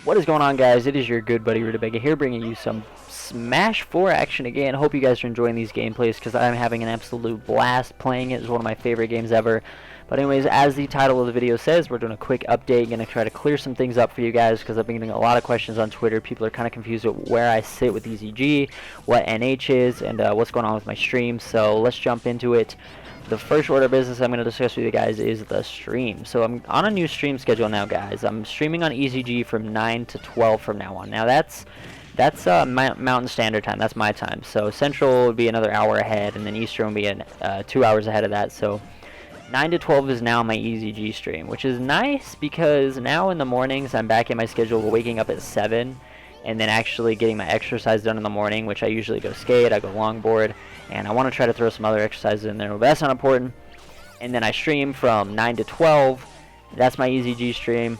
What is going on, guys? It is your good buddy Rutabaga here, bringing you some Smash 4 action again. Hope you guys are enjoying these gameplays because I'm having an absolute blast playing it. It's one of my favorite games ever. But anyways, as the title of the video says, we're doing a quick update. Going to try to clear some things up for you guys because I've been getting a lot of questions on Twitter. People are kind of confused with where I sit with EZG, what NH is, and what's going on with my stream. So let's jump into it. The first order of business I'm going to discuss with you guys is the stream. So I'm on a new stream schedule now, guys. I'm streaming on EZG from 9 to 12 from now on. Now that's Mountain Standard Time. That's my time. So Central would be another hour ahead, and then Eastern would be 2 hours ahead of that. So 9 to 12 is now my EZG stream, which is nice because now in the mornings I'm back in my schedule, waking up at 7. And then actually getting my exercise done in the morning, which I usually go skate, I go longboard, and I want to try to throw some other exercises in there, but that's not important. And then I stream from 9 to 12, that's my EZG stream,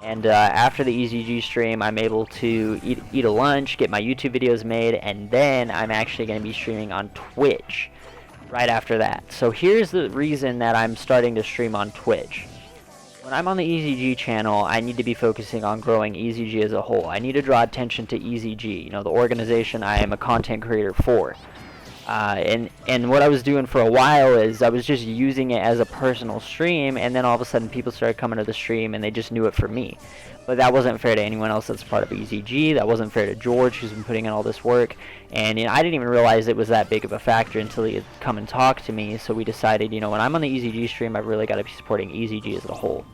and after the EZG stream, I'm able to eat a lunch, get my YouTube videos made, and then I'm actually going to be streaming on Twitch right after that. So here's the reason that I'm starting to stream on Twitch. When I'm on the EZG channel, I need to be focusing on growing EZG as a whole. I need to draw attention to EZG, you know, the organization I am a content creator for. And what I was doing for a while is I was just using it as a personal stream, and then all of a sudden people started coming to the stream and they just knew it for me. But that wasn't fair to anyone else that's part of EZG. That wasn't fair to George, who's been putting in all this work. And you know, I didn't even realize it was that big of a factor until he had come and talked to me. So we decided, you know, when I'm on the EZG stream, I've really got to be supporting EZG as a whole.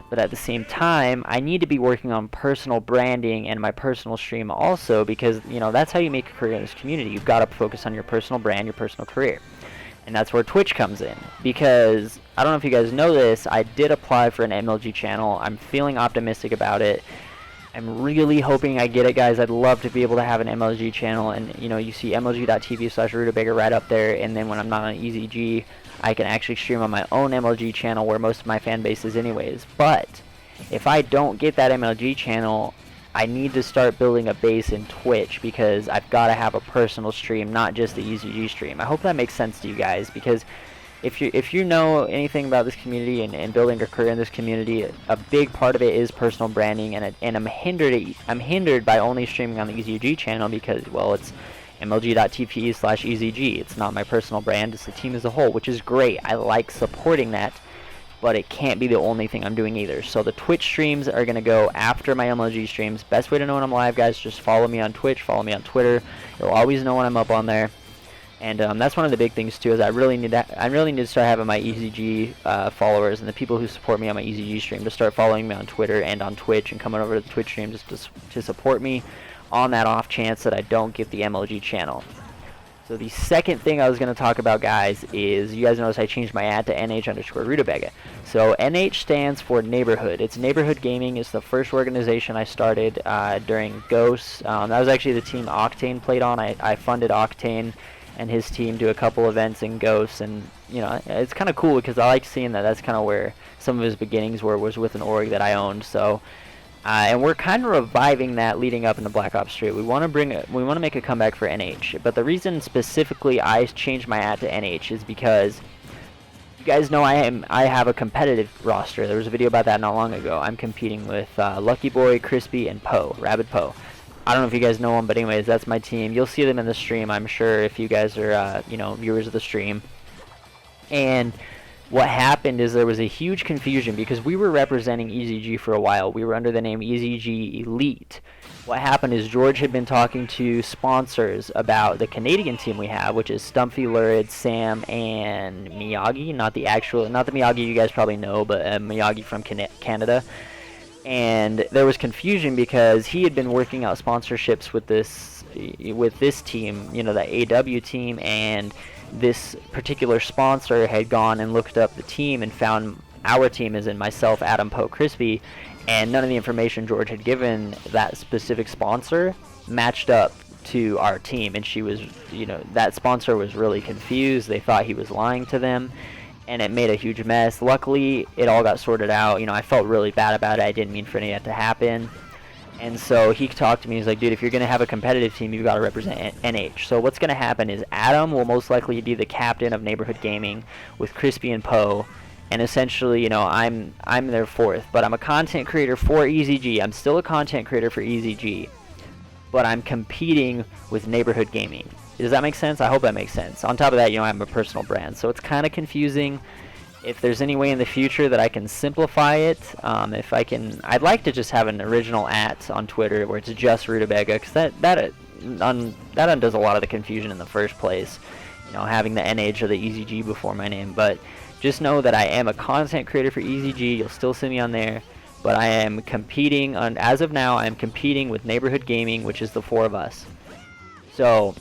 But at the same time, I need to be working on personal branding and my personal stream also, because, you know, that's how you make a career in this community. You've got to focus on your personal brand, your personal career. And that's where Twitch comes in, because I don't know if you guys know this, I did apply for an MLG channel. I'm feeling optimistic about it. I'm really hoping I get it, guys. I'd love to be able to have an MLG channel, and you know, you see mlg.tv/Rutabaga right up there, and then when I'm not on EZG, I can actually stream on my own MLG channel where most of my fan base is anyways. But if I don't get that MLG channel, I need to start building a base in Twitch, because I've got to have a personal stream, not just the EZG stream. I hope that makes sense to you guys, because if you know anything about this community and building a career in this community, a big part of it is personal branding, and I'm hindered by only streaming on the EZG channel because, well, it's mlg.tv/EZG. It's not my personal brand, it's the team as a whole, which is great. I like supporting that, but it can't be the only thing I'm doing either. So the Twitch streams are going to go after my MLG streams. Best way to know when I'm live, guys, just follow me on Twitch, follow me on Twitter. You'll always know when I'm up on there. And that's one of the big things too, is I really need to start having my EZG followers and the people who support me on my EZG stream to start following me on Twitter and on Twitch and coming over to the Twitch stream just to support me on that off chance that I don't get the MLG channel. So the second thing I was going to talk about, guys, is you guys notice I changed my ad to NH_Rutabaga. So NH stands for Neighborhood. It's Neighborhood Gaming. It's the first organization I started during Ghosts. That was actually the team Octane played on. I funded Octane and his team do a couple events in Ghosts, and you know, it's kind of cool because I like seeing that that's kind of where some of his beginnings was with an org that I owned. So and we're kind of reviving that leading up into Black Ops 3. We want to make a comeback for NH, but the reason specifically I changed my ad to NH is because you guys know I have a competitive roster. There was a video about that not long ago. I'm competing with Lucky Boy, Crispy, and Poe, Rabid Poe. I don't know if you guys know them, but anyways, that's my team. You'll see them in the stream, I'm sure, if you guys are, you know, viewers of the stream. And what happened is there was a huge confusion because we were representing EZG for a while. We were under the name EZG Elite. What happened is George had been talking to sponsors about the Canadian team we have, which is Stumpy, Lurid, Sam, and Miyagi. Not the Miyagi you guys probably know, but Miyagi from Canada. And there was confusion because he had been working out sponsorships with this team, you know, the AW team, and this particular sponsor had gone and looked up the team and found our team, as in myself, Adam, Poe, Crispy, and none of the information George had given that specific sponsor matched up to our team. And she was, you know, that sponsor was really confused. They thought he was lying to them, and it made a huge mess. Luckily, it all got sorted out. You know, I felt really bad about it. I didn't mean for any of that to happen. And so he talked to me. He's like, dude, if you're going to have a competitive team, you've got to represent NH. So what's going to happen is Adam will most likely be the captain of Neighborhood Gaming with Crispy and Poe. and essentially, you know, I'm their fourth, but I'm a content creator for EZG. I'm still a content creator for EZG, but I'm competing with neighborhood gaming. Does that make sense? I hope that makes sense. On top of that, you know, I have a personal brand, so it's kind of confusing. If there's any way in the future that I can simplify it, if I can, I'd like to just have an original @ on Twitter where it's just Rutabaga, because that undoes a lot of the confusion in the first place. You know, having the NH or the EZG before my name. But just know that I am a content creator for EZG. You'll still see me on there, but I am competing on, as of now, I am competing with Neighborhood Gaming, which is the 4 of us. So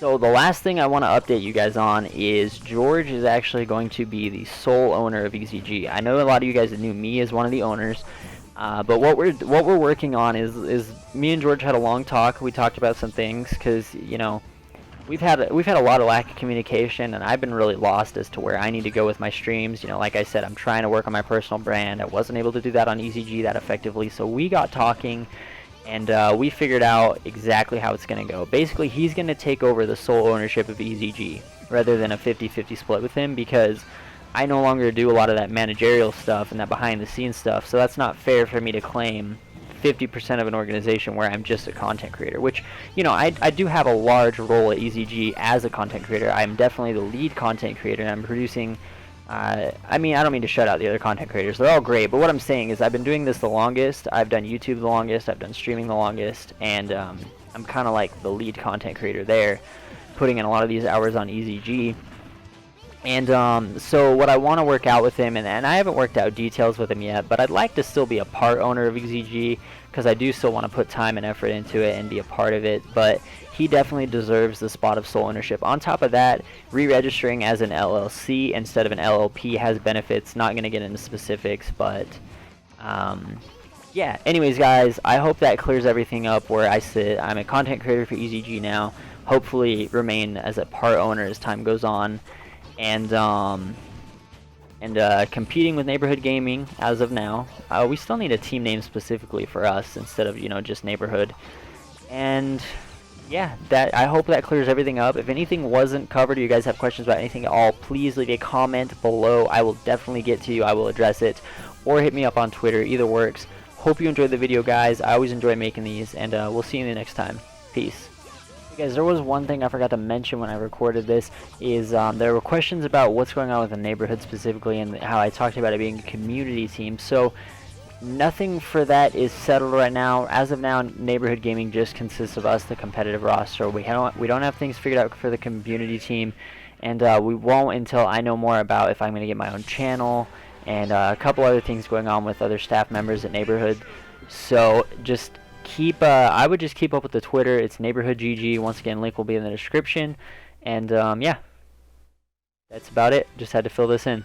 the last thing I want to update you guys on is George is actually going to be the sole owner of EZG. I know a lot of you guys that knew me as one of the owners, but what we're working on is me and George had a long talk. We talked about some things because, you know, we've had a lot of lack of communication, and I've been really lost as to where I need to go with my streams. You know, like I said, I'm trying to work on my personal brand. I wasn't able to do that on EZG that effectively, so we got talking. And we figured out exactly how it's going to go. Basically, he's going to take over the sole ownership of EZG rather than a 50-50 split with him, because I no longer do a lot of that managerial stuff and that behind-the-scenes stuff, so that's not fair for me to claim 50% of an organization where I'm just a content creator, which, you know, I do have a large role at EZG as a content creator. I'm definitely the lead content creator, and I'm producing... I mean, I don't mean to shut out the other content creators. They're all great, but what I'm saying is I've been doing this the longest. I've done YouTube the longest. I've done streaming the longest, and I'm kind of like the lead content creator there, putting in a lot of these hours on EZG. And so what I want to work out with him, and I haven't worked out details with him yet, but I'd like to still be a part owner of EZG, because I do still want to put time and effort into it and be a part of it, but he definitely deserves the spot of sole ownership. On top of that, re-registering as an LLC instead of an LLP has benefits. Not going to get into specifics, but yeah. Anyways, guys, I hope that clears everything up where I sit. I'm a content creator for EZG now. Hopefully remain as a part owner as time goes on. And competing with Neighborhood Gaming as of now. We still need a team name specifically for us instead of, you know, just Neighborhood. And yeah, I hope that clears everything up. If anything wasn't covered, or you guys have questions about anything at all, please leave a comment below. I will definitely get to you. I will address it, or hit me up on Twitter. Either works. Hope you enjoyed the video, guys. I always enjoy making these, and we'll see you in the next time. Peace. Guys, there was one thing I forgot to mention when I recorded this, is there were questions about what's going on with the neighborhood specifically, and how I talked about it being a community team. So nothing for that is settled right now. As of now, Neighborhood Gaming just consists of us, the competitive roster. We don't have things figured out for the community team, and we won't until I know more about if I'm going to get my own channel, and a couple other things going on with other staff members at Neighborhood. So just keep I would just keep up with the Twitter. It's Neighborhood GG. Once again, link will be in the description. And yeah, that's about it. Just had to fill this in.